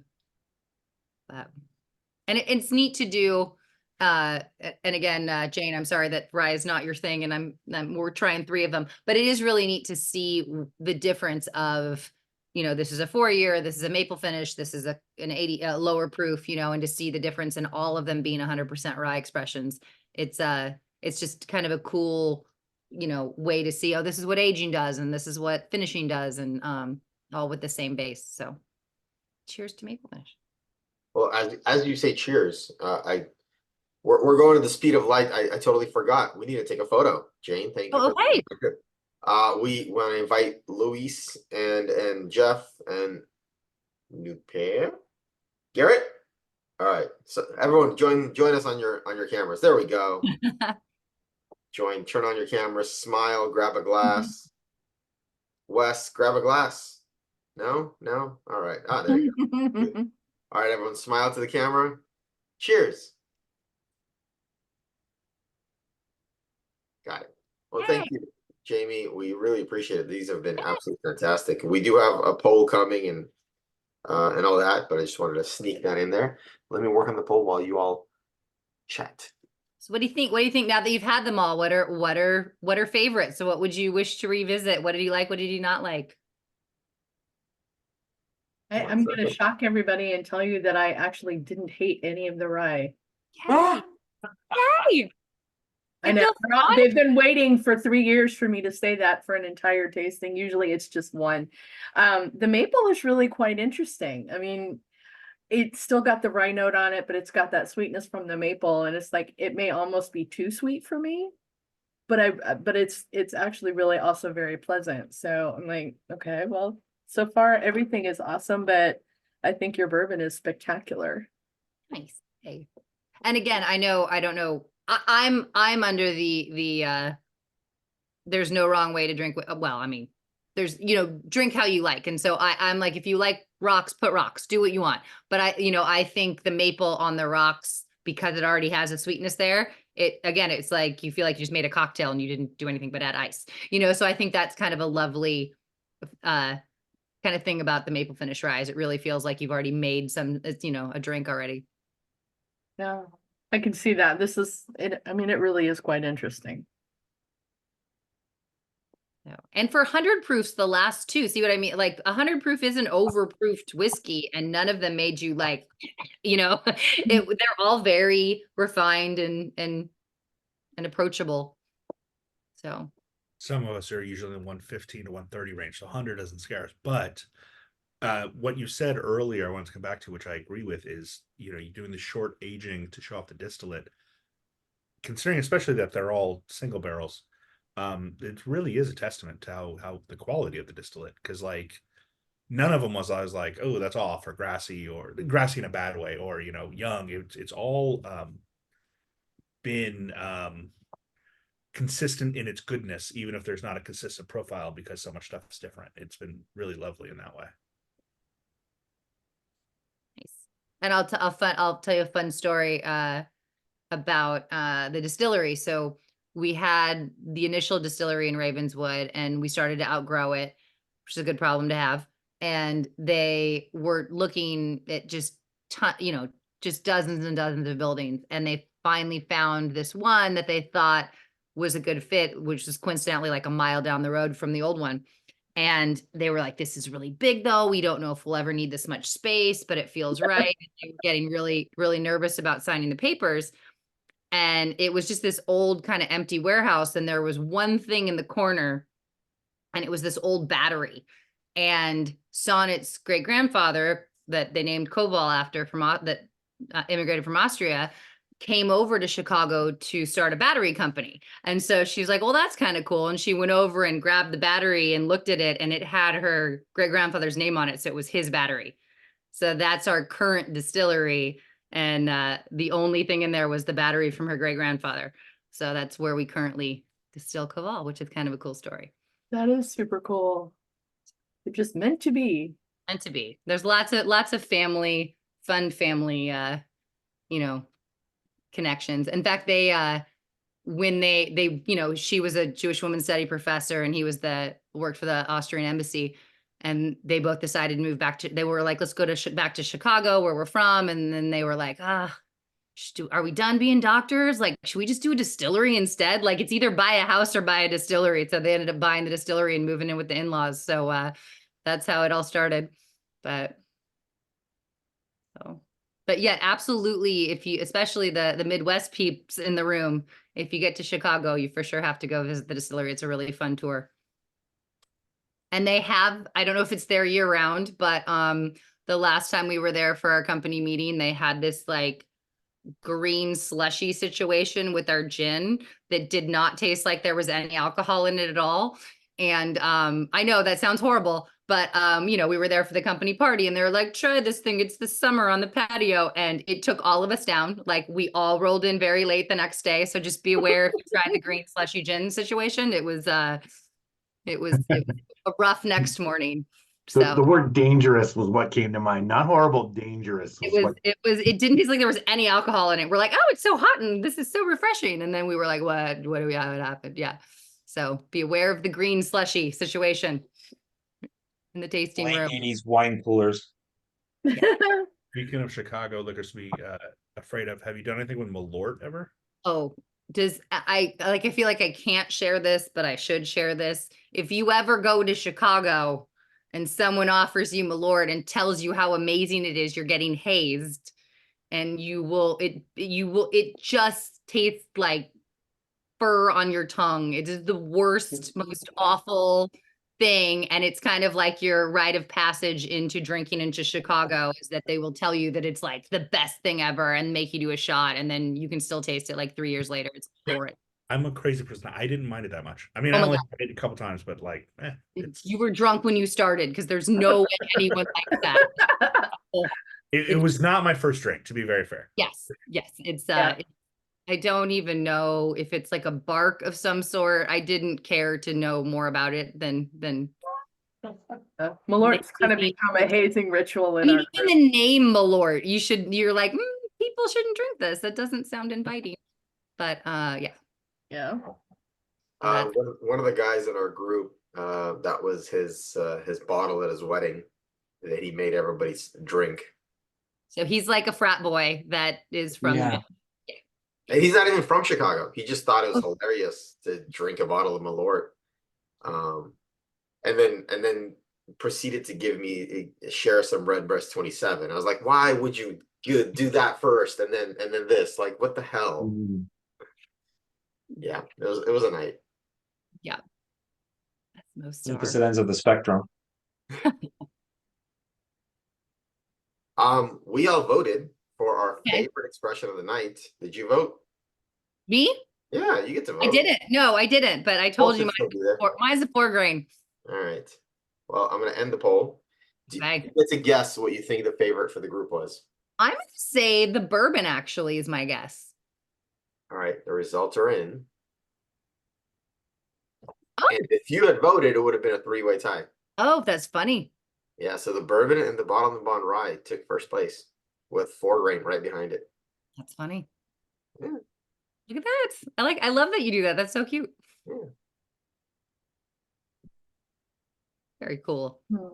And it's neat to do. And again, Jane, I'm sorry that rye is not your thing, and we're trying 3 of them, but it is really neat to see the difference of, you know, this is a 4-year, this is a maple finish, this is an 80 lower proof, you know, and to see the difference in all of them being 100% rye expressions. It's just kind of a cool, you know, way to see, oh, this is what aging does, and this is what finishing does, and all with the same base. So cheers to maple finish. Well, as you say, cheers. We're going to the speed of light. I totally forgot. We need to take a photo. Jane, thank you. Oh, okay. We want to invite Luis and Jeff and Garrett. All right. So everyone join us on your cameras. There we go. Turn on your camera, smile, grab a glass. Wes, grab a glass. No? All right. There you go. All right, everyone, smile to the camera. Cheers. Got it. Well, thank you. Jamie. We really appreciate it. These have been absolutely fantastic. We do have a poll coming and all that, but I just wanted to sneak that in there. Let me work on the poll while you all chat. So what do you think? What do you think now that you've had them all? What are favorites? So what would you wish to revisit? What did you like? What did you not like? I'm going to shock everybody and tell you that I actually didn't hate any of the rye. Yay! Yay! I know they've been waiting for 3 years for me to say that for an entire tasting. Usually it's just one. The maple is really quite interesting. I mean, it's still got the rye note on it, but it's got that sweetness from the maple, and it's like it may almost be too sweet for me. But it's actually really also very pleasant. So I'm like, okay, well, so far everything is awesome, but I think your bourbon is spectacular. Nice. Hey. And again, I don't know. I'm under the there's no wrong way to drink. Well, I mean, there's, drink how you like. And so I'm like, if you like rocks, put rocks, do what you want. But I think the maple on the rocks, because it already has a sweetness there, it's like you feel like you just made a cocktail and you didn't do anything but add ice, so I think that's kind of a lovely kind of thing about the maple finish rye. It really feels like you've already made a drink already. Yeah, I can see that. This is it. I mean, it really is quite interesting. And for 100 proofs, the last two, see what I mean? Like 100 proof is an overproofed whiskey, and none of them made you like, they're all very refined and approachable. So some of us are usually in the 115 to 130 range, so 100 doesn't scare us. But what you said earlier, I want to come back to, which I agree with, is you're doing the short aging to show off the distillate, considering especially that they're all single barrels. It really is a testament to how the quality of the distillate, because like none of them was, I was like, oh, that's off or grassy in a bad way, or young. It's all been consistent in its goodness, even if there's not a consistent profile, because so much stuff is different. It's been really lovely in that way. Nice. And I'll tell you a fun story about the distillery. So we had the initial distillery in Ravenswood, and we started to outgrow it, which is a good problem to have. And they were looking at just dozens and dozens of buildings, and they finally found this one that they thought was a good fit, which was coincidentally like a mile down the road from the old one. And they were like, this is really big though. We don't know if we'll ever need this much space, but it feels right. And they were getting really, really nervous about signing the papers. And it was just this old kind of empty warehouse. And there was one thing in the corner, and it was this old battery. And Sonnet's great grandfather, that they named Koval after, that immigrated from Austria, came over to Chicago to start a battery company. And so she's like, well, that's kind of cool. And she went over and grabbed the battery and looked at it, and it had her great grandfather's name on it. So it was his battery. So that's our current distillery. And the only thing in there was the battery from her great grandfather. So that's where we currently distill Koval, which is kind of a cool story. That is super cool. It just meant to be. Meant to be. There's lots of fun family, connections. In fact, they when they she was a Jewish women's study professor, and he worked for the Austrian embassy, and they both decided to move back to, they were like, let's go back to Chicago, where we're from. And then they were like, are we done being doctors? Like, should we just do a distillery instead? Like, it's either buy a house or buy a distillery. So they ended up buying the distillery and moving in with the in-laws. So that's how it all started. But yeah, absolutely. Especially the Midwest peeps in the room, if you get to Chicago, you for sure have to go visit the distillery. It's a really fun tour. And they have, I don't know if it's there year round, but the last time we were there for our company meeting, they had this like green slushy situation with our gin that did not taste like there was any alcohol in it at all. And I know that sounds horrible, but we were there for the company party, and they were like, try this thing. It's this summer on the patio. And it took all of us down. Like, we all rolled in very late the next day. So just be aware if you try the green slushy gin situation. It was a rough next morning. So the word dangerous was what came to mind. Not horrible, dangerous. It didn't taste like there was any alcohol in it. We're like, oh, it's so hot and this is so refreshing. And then we were like, what do we have? It happened? Yeah. So be aware of the green slushy situation in the tasting Late room. 80s wine coolers. Speaking of Chicago liquors to be afraid of, have you done anything with Malort ever? Oh, I feel like I can't share this, but I should share this. If you ever go to Chicago and someone offers you Malort and tells you how amazing it is, you're getting hazed, and it just tastes like fur on your tongue. It is the worst, most awful thing. And it's kind of like your rite of passage into drinking into Chicago is that they will tell you that it's like the best thing ever and make you do a shot. And then you can still taste it like 3 years later. It's horrid. I'm a crazy person. I didn't mind it that much. I mean, Oh I my only God. had it a couple times, but like, it's You were drunk when you started because there's no way anyone likes that. it was not my first drink, to be very fair. Yes. It's Yeah. I don't even know if it's like a bark of some sort. I didn't care to know more about it than Malort's kind of Maybe- become a hazing ritual I in mean, our even group. the name Malort, you're like, people shouldn't drink this. That doesn't sound inviting. But yeah. Yeah. That's- One of the guys in our group, that was his bottle at his wedding that he made everybody drink. So he's like a frat boy that is from Yeah. And he's not even from Chicago. He just thought it was hilarious to drink a bottle of Malort. And then proceeded to give me share some Redbreast 27. I was like, why would you do that first and then this? Like, what the hell? Mm. Yeah, it was a night. That's most Opposite ends of the spectrum. We all voted for our Okay. favorite expression of the night. Did you vote? Me? Yeah, you get to vote. I didn't. No, I didn't. But I told you Should still be there. mine's a 4 grain. All right. Well, I'm gonna end the poll. Okay. You get to guess what you think the favorite for the group was. I'm gonna say the bourbon actually is my guess. All right, the results are in. Oh. And if you had voted, it would have been a 3-way tie. Oh, that's funny. Yeah, so the bourbon and the bottom and bond rye took first place with 4 grain right behind it. That's funny. Yeah. Look at that. I love that you do that. That's so cute. Yeah. Very cool. Hmm.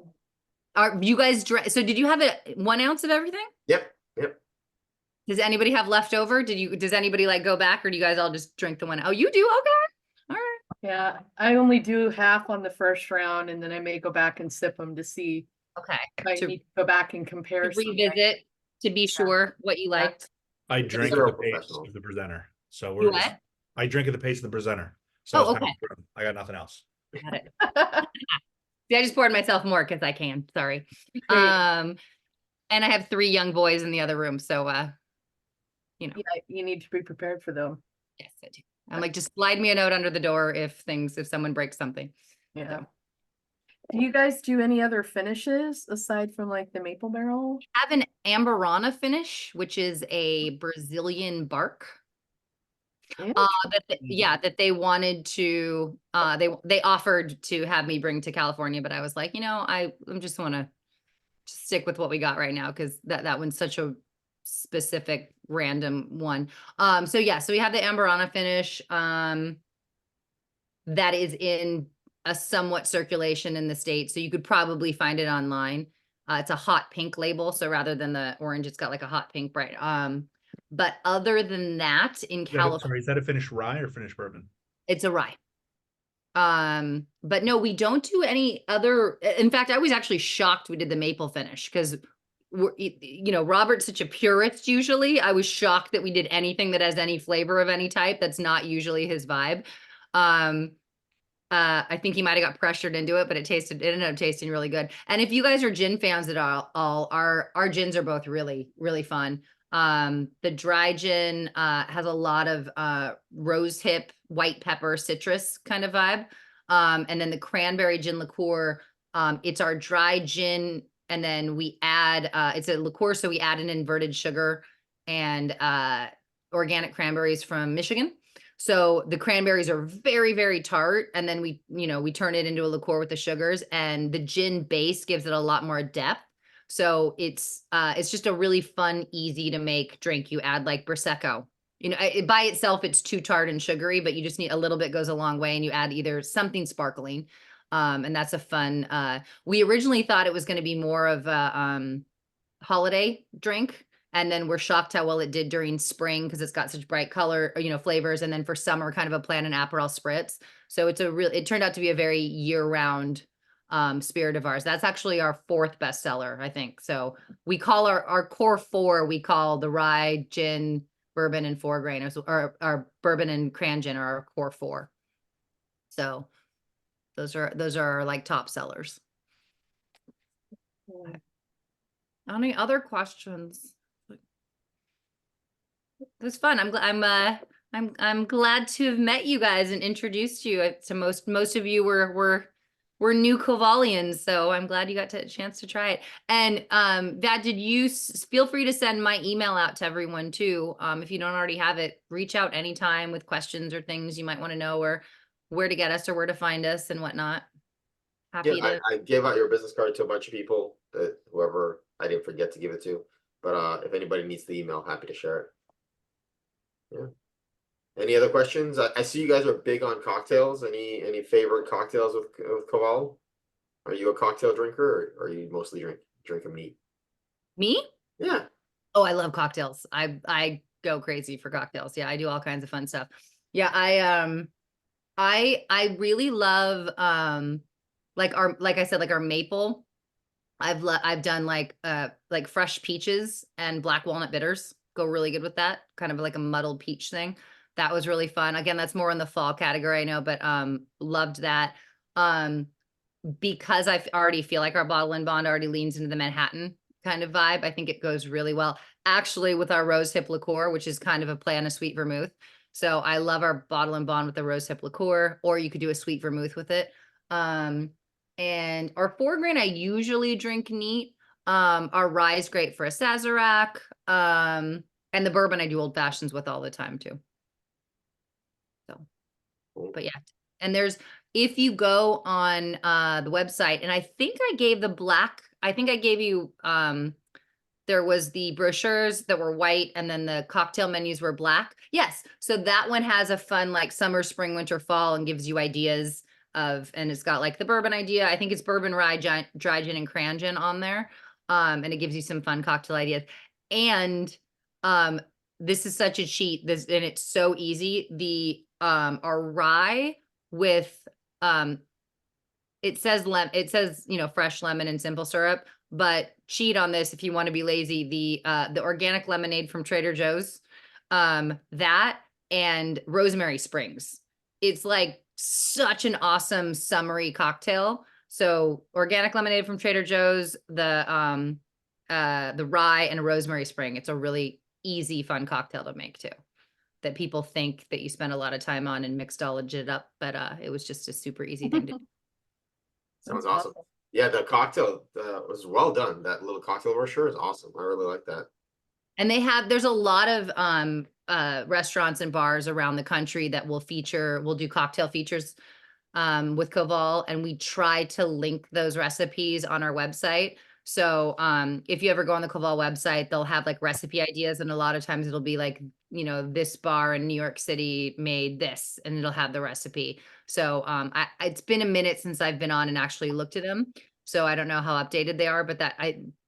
Are you guys so did you have 1 ounce of everything? Yep. Does anybody have leftover? Does anybody like go back or do you guys all just drink the 1? Oh, you do? Okay. All right. Yeah. I only do half on the first round and then I may go back and sip them to see. Okay. I To need to go back and compare. something. revisit to be sure what you Yeah. liked. I drink at are the pace professionals. of the presenter. So You we're just, what? I drink at the pace of the presenter. So Oh, it's kind of- I got nothing else. Got it. See, I just poured myself more because I can. Sorry. Great. And I have 3 young boys in the other room, so Yeah, you need to be prepared for them. yes, I do. I'm like, just slide me a note under the door if someone breaks something. Yeah. Do you guys do any other finishes aside from like the maple barrel? Have an Amberana finish, which is a Brazilian bark. That they wanted to they offered to have me bring to California, but I was like, I'm just want to stick with what we got right now because that one's such a specific random one. So we have the Amberana finish that is in a somewhat circulation in the States, so you could probably find it online. It's a hot pink label, so rather than the orange, it's got like a hot pink bright. But other than that, in California, Sorry, is that a finished rye or finished bourbon? it's a rye. But no, we don't do any other. In fact, I was actually shocked we did the maple finish because Robert's such a purist usually. I was shocked that we did anything that has any flavor of any type. That's not usually his vibe. I think he might have got pressured into it, but it ended up tasting really good. And if you guys are gin fans at all, our gins are both really, really fun. The dry gin has a lot of rose hip, white pepper, citrus kind of vibe. And then the cranberry gin liqueur, it's our dry gin, and then we add it's a liqueur, so we add an inverted sugar and organic cranberries from Michigan. So the cranberries are very, very tart, and then we turn it into a liqueur with the sugars, and the gin base gives it a lot more depth. So it's just a really fun, easy to make drink. You add like Prosecco you know, by itself, it's too tart and sugary, but you just need a little bit goes a long way, and you add either something sparkling. And that's a fun, we originally thought it was going to be more of a, holiday drink. And then we're shocked how well it did during spring because it's got such bright color, you know, flavors. And then for summer, kind of a plain and Aperol spritz. So it's it turned out to be a very year-round spirit of ours. That's actually our 4th bestseller, I think. So we call our core 4, we call the rye, gin, bourbon, and 4 grain, or our bourbon and cran gin are our core 4. So those are our like top sellers. Any other questions? It was fun. I'm glad to have met you guys and introduced you to most of you were new Kovalians, so I'm glad you got a chance to try it. And Vad, did you feel free to send my email out to everyone too? If you don't already have it, reach out anytime with questions or things you might want to know, or where to get us or where to find us and whatnot. Happy to. I gave out your business card to a bunch of people, that whoever I didn't forget to give it to. But if anybody needs the email, happy to share it. Yeah. Any other questions? I see you guys are big on cocktails. Any favorite cocktails with Koval? Are you a cocktail drinker, or are you mostly drink them neat? Me? Yeah. Oh, I love cocktails. I go crazy for cocktails. Yeah, I do all kinds of fun stuff. Yeah, I really love like I said, like our maple. I've done like fresh peaches and black walnut bitters go really good with that, kind of like a muddled peach thing. That was really fun. Again, that's more in the fall category, I know, but loved that. Because I already feel like our bottle and bond already leans into the Manhattan kind of vibe. I think it goes really well actually with our rose hip liqueur, which is kind of a play on a sweet vermouth. So I love our bottle and bond with the rose hip liqueur, or you could do a sweet vermouth with it. And our 4 grain, I usually drink neat. Our rye is great for a Sazerac. And the bourbon I do old fashions with all the time too. So, but yeah. And if you go on the website, and I think I gave you, there was the brochures that were white and then the cocktail menus were black. Yes. So that one has a fun like summer, spring, winter, fall, and gives you ideas and it's got like the bourbon idea. I think it's bourbon, rye, dry gin, and cran gin on there. And it gives you some fun cocktail ideas. And this is such a cheat. And it's so easy. Our rye with it says you know, fresh lemon and simple syrup, but cheat on this if you want to be lazy. The organic lemonade from Trader Joe's, that and Rosemary Springs. It's like such an awesome summery cocktail. So organic lemonade from Trader Joe's, the rye and a rosemary spring. It's a really easy, fun cocktail to make too, that people think that you spend a lot of time on and mixologed it up, but it was just a super easy thing to do. Sounds awesome. Yeah, the cocktail was well done. That little cocktail brochure is awesome. I really like that. And there's a lot of restaurants and bars around the country that will do cocktail features with Koval, and we try to link those recipes on our website. So if you ever go on the Koval website, they'll have like recipe ideas, and a lot of times it'll be like, you know, this bar in New York City made this, and it'll have the recipe. So it's been a minute since I've been on and actually looked at them. So I don't know how updated they are, but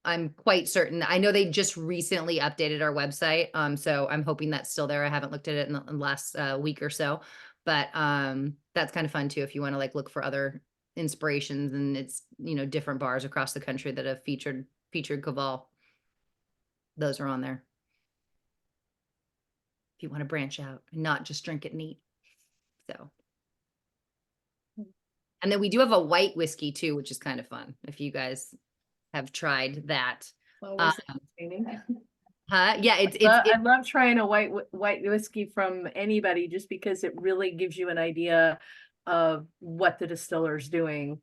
I'm quite certain. I know they just recently updated our website. So I'm hoping that's still there. I haven't looked at it in the last week or so, but that's kind of fun too if you want to like look for other inspirations, and it's, you know, different bars across the country that have featured Koval. Those are on there. If you want to branch out and not just drink it neat. So. And then we do have a white whiskey too, which is kind of fun if you guys have tried that. Always entertaining. Yeah, I love trying a white whiskey from anybody, just because it really gives you an idea of what the distiller's doing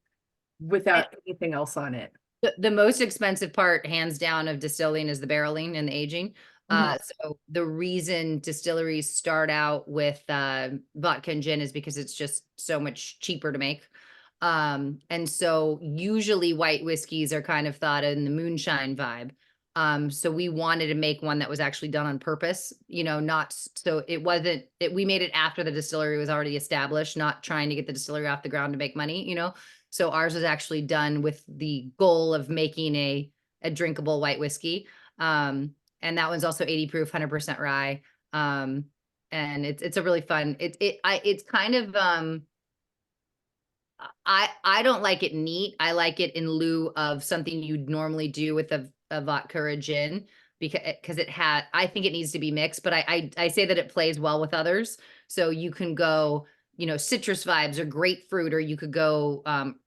without anything else on it. The most expensive part, hands down, of distilling is the barreling and the aging. So the reason distilleries start out with vodka and gin is because it's just so much cheaper to make. And so usually white whiskeys are kind of thought in the moonshine vibe. So we wanted to make one that was actually done on purpose, you know, not so it wasn't we made it after the distillery was already established, not trying to get the distillery off the ground to make money, you know. So ours was actually done with the goal of making a drinkable white whiskey. And that one's also 80 proof, 100% rye. And it's a really fun, it's kind of I don't like it neat. I like it in lieu of something you'd normally do with a vodka or a gin, because I think it needs to be mixed, but I say that it plays well with others. So you can go, you know, citrus vibes or grapefruit, or you could go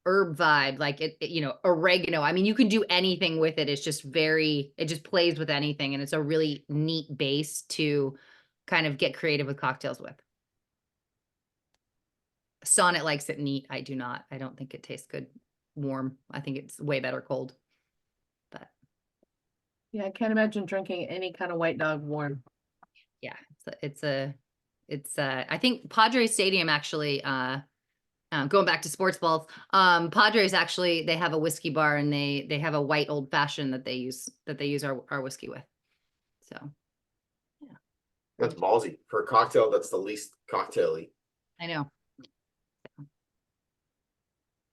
herb vibe, like you know, oregano. I mean, you can do anything with it. It's just it just plays with anything. And it's a really neat base to kind of get creative with cocktails with. Sonnet likes it neat. I do not. I don't think it tastes good warm. I think it's way better cold. But Yeah, I can't imagine drinking any kind of white dog warm. yeah, it's I think Padres Stadium actually going back to sports balls, Padres actually, they have a whiskey bar, and they have a white old fashioned that they use our whiskey with. So yeah. That's ballsy for a cocktail. That's the least cocktaily. I know.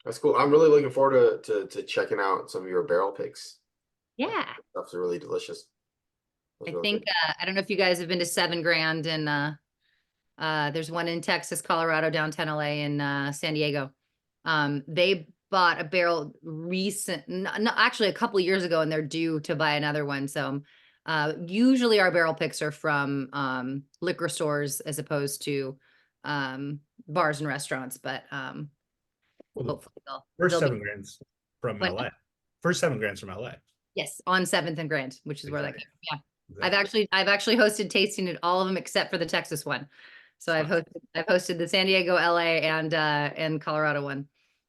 That's cool. I'm really looking forward to checking out some of your barrel picks. Yeah. Stuff's really delicious. I think I don't know if you guys have been to 7 Grand, and there's one in Texas, Colorado, downtown LA, and San Diego. They bought a barrel actually a couple of years ago, and they're due to buy another one. So usually our barrel picks are from liquor stores as opposed to bars and restaurants, but hopefully First they'll 7 be, Grands from What? LA. First 7 Grands from LA. yes, on 7th and Grand, which is where that Exactly. came from. Yeah. I've actually hosted tasting at all of them except for the Texas one. So I've hosted the San Diego, LA, and Colorado one.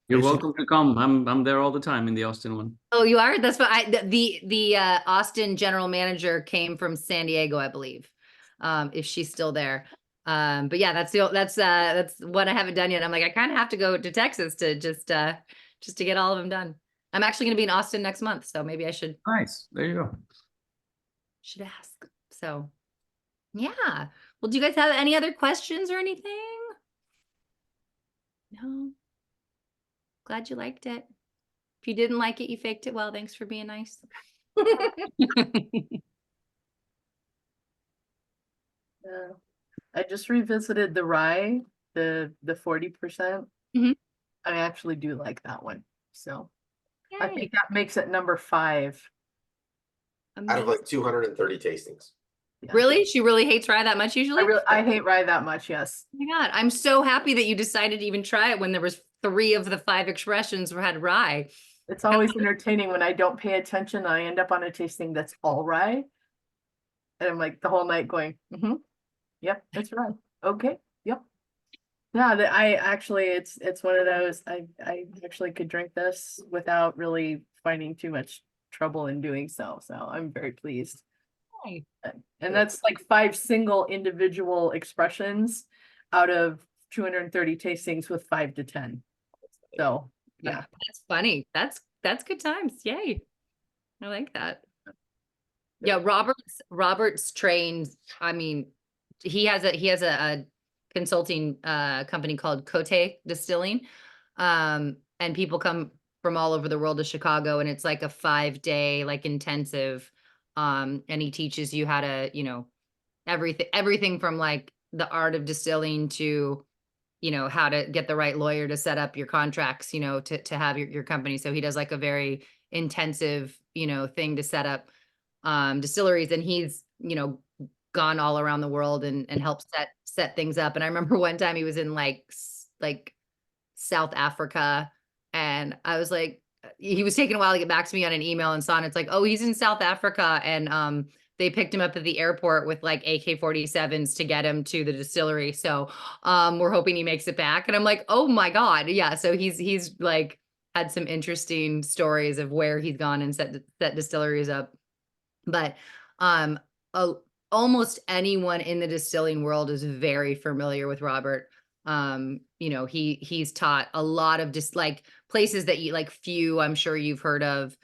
You're welcome to come. I'm there all the time in the Austin one. Oh, you are? That's what the Austin general manager came from San Diego, I believe. If she's still there. But yeah, that's what I haven't done yet. I'm like, I kind of have to go to Texas to just to get all of them done. I'm actually going to be in Austin next month, so maybe I should Nice. There you go. ask. So yeah. Well, do you guys have any other questions or anything? No. Glad you liked it. If you didn't like it, you faked it well. Thanks for being nice. I just revisited the rye, the 40%. Mhm. I actually do like that one. So I Yay. think that makes it number 5. Out of like 230 tastings. Yeah. Really? She really hates rye that much usually? I hate rye that much, yes. Oh my God, I'm so happy that you decided to even try it when there was 3 of the 5 expressions had rye. It's always entertaining when I don't pay attention. I end up on a tasting that's all rye. And I'm like the whole night going, yep, that's right. Okay, yep. Yeah, I actually, it's one of those, I actually could drink this without really finding too much trouble in doing so. So I'm very pleased. Hey. And that's like 5 single individual expressions out of 230 tastings with 5 to 10. So yeah, That's funny. That's good times. Yay. I like that. Yeah, Robert's trained. I mean, he has a consulting company called Cote Distilling. And people come from all over the world to Chicago, and it's like a 5-day like intensive. And he teaches you how to, you know, everything from like the art of distilling to, you know, how to get the right lawyer to set up your contracts, you know, to have your company. So he does like a very intensive, you know, thing to set up distilleries, and he's, you know, gone all around the world and helped set things up. And I remember one time he was in like South Africa, and I was like, he was taking a while to get back to me on an email, and Sonet's like, oh, he's in South Africa, and they picked him up at the airport with like AK-47s to get him to the distillery. So we're hoping he makes it back. And I'm like, oh my God. Yeah. So he's like had some interesting stories of where he's gone and set distilleries up. But almost anyone in the distilling world is very familiar with Robert. You know, he's taught a lot of just like places that you like few, I'm sure you've heard of.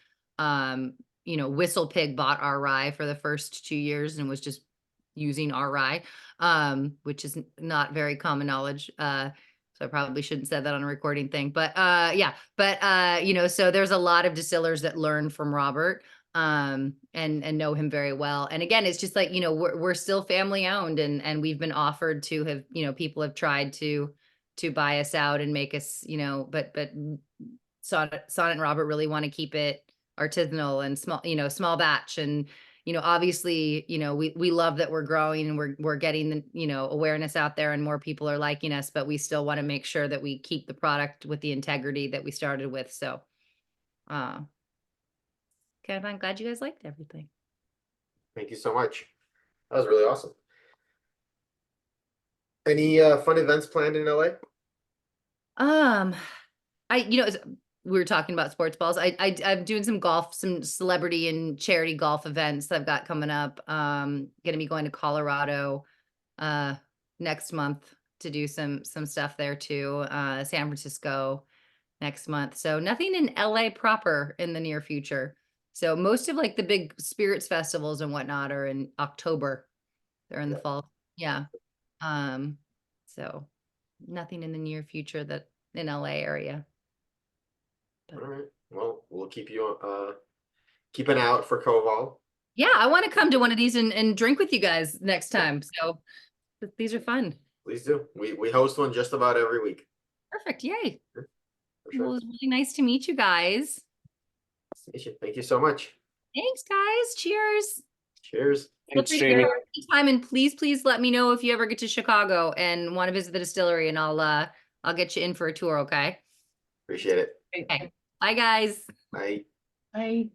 Whistle Pig bought our rye for the first 2 years and was just using our rye, which is not very common knowledge. So I probably shouldn't say that on a recording thing, but so there's a lot of distillers that learn from Robert, and know him very well. And again, it's just like, we're still family owned, and we've been offered to have, people have tried to buy us out and make us, but Sonnet and Robert really want to keep it artisanal and small batch. And obviously, we love that we're growing and we're getting the, awareness out there and more people are liking us, but we still want to make sure that we keep the product with the integrity that we started with. So, I'm glad you guys liked everything. Thank you so much. That was really awesome. Any fun events planned in LA? We were talking about sports balls. I'm doing some golf, some celebrity and charity golf events that I've got coming up. Going to be going to Colorado next month to do some stuff there too. San Francisco next month. So nothing in LA proper in the near future. So most of like the big spirits festivals and whatnot are in October. They're in the fall. Yeah. So nothing in the near future that in LA area. All right. Well, we'll keep you keep an eye out for Koval. Yeah, I want to come to one of these and drink with you guys next time. So these are fun. Please do. We host one just about every week. Perfect. Yay. For Well, sure. it was really nice to meet you guys. Nice to meet you. Thank you so much. Thanks, guys. Cheers. Cheers. Feel Thanks, free to Jamie. come anytime, and please let me know if you ever get to Chicago and want to visit the distillery, and I'll get you in for a tour. Okay. Appreciate it. Okay. Bye, guys. Bye. I